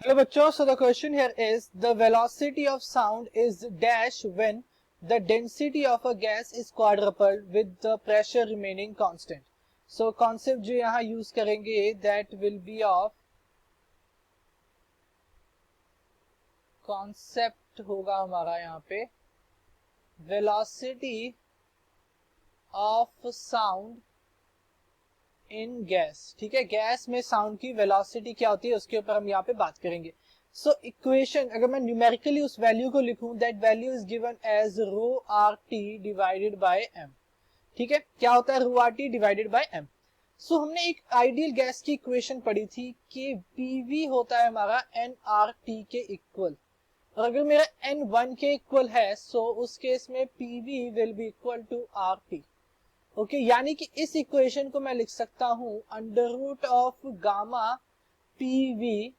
Hello bachcho, so the question here is the velocity of sound is dash when the density of a gas is quadrupled with the pressure remaining constant. So concept जो यहाँ use करेंगे that will be of concept होगा हमारा यहाँ पे velocity of sound in gas. ठीक है, gas में साउंड की वेलोसिटी क्या होती है उसके ऊपर हम यहाँ पे बात करेंगे. सो इक्वेशन अगर मैं न्यूमेरिकली उस वैल्यू को लिखूं, that value is given as rho R T divided by M. ठीक है, क्या होता है rho R T divided by M. So हमने एक आइडियल गैस की इक्वेशन पढ़ी थी कि पीवी होता है हमारा एन आर टी के इक्वल, और अगर मेरा एन 1 के इक्वल है सो उस केस में PV will be equal to R T. Okay, यानी कि इस इक्वेशन को मैं लिख सकता हूं under root of gamma PV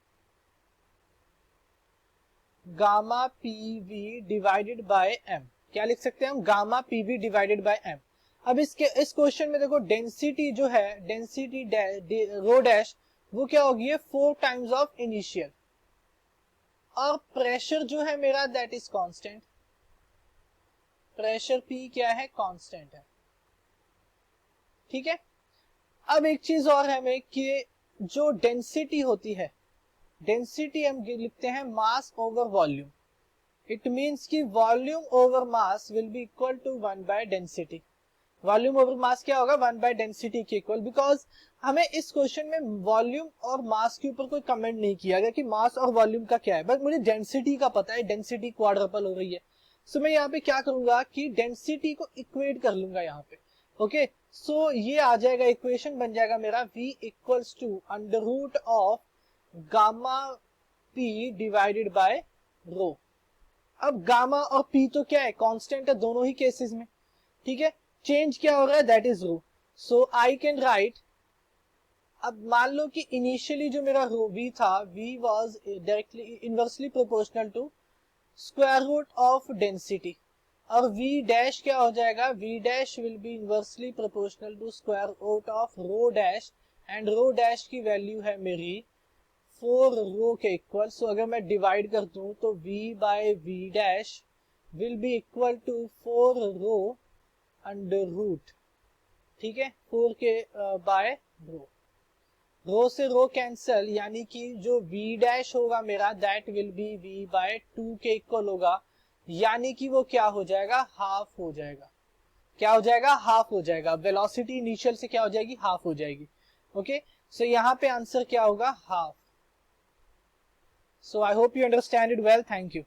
divided by M. क्या लिख सकते हैं हम, gamma PV divided by M. अब इस क्वेश्चन में देखो डेंसिटी जो है, डेंसिटी रो डैश वो क्या होगी, 4 टाइम्स ऑफ इनिशियल, और प्रेशर जो है मेरा that is constant. Pressure P क्या है, कांस्टेंट है. ठीक है, अब एक चीज और है हमें कि जो डेंसिटी होती है, डेंसिटी हम लिखते हैं mass over volume. It means कि volume over mass will be equal to 1 by density. Volume over mass क्या होगा, 1 बाय डेंसिटी के इक्वल. बिकॉज हमें इस क्वेश्चन में वॉल्यूम और मास के ऊपर कोई कमेंट नहीं किया गया कि मास और वॉल्यूम का क्या है, बस मुझे डेंसिटी का पता है, डेंसिटी क्वाड्रपल हो रही है. सो मैं यहाँ पे क्या करूंगा कि डेंसिटी को इक्वेट कर लूंगा यहाँ पे. ओके, सो ये आ जाएगा, इक्वेशन बन जाएगा मेरा v equals to under root of gamma p divided by rho. अब गामा और p तो क्या है, कांस्टेंट है दोनों ही केसेस में. ठीक है, चेंज क्या हो रहा है, that is rho. So I can write, अब मान लो कि इनिशियली जो मेरा रो v था, v was directly inversely proportional to square root of density, और v डैश क्या हो जाएगा, v dash will be inversely proportional to square root of rho dash, and rho dash की वैल्यू है मेरी 4 रो के इक्वल. सो अगर मैं डिवाइड कर दूं तो v by v dash will be equal to 4 rho under root. ठीक है, 4 के बाय रो, रो से रो कैंसल, यानी कि जो v डैश होगा मेरा that will be v by 2 के इक्वल होगा, यानी कि वो क्या हो जाएगा, हाफ हो जाएगा. क्या हो जाएगा, हाफ हो जाएगा. वेलोसिटी इनिशियल से क्या हो जाएगी, हाफ हो जाएगी. ओके, सो यहाँ पे आंसर क्या होगा, half. So I hope you understand it well. Thank you.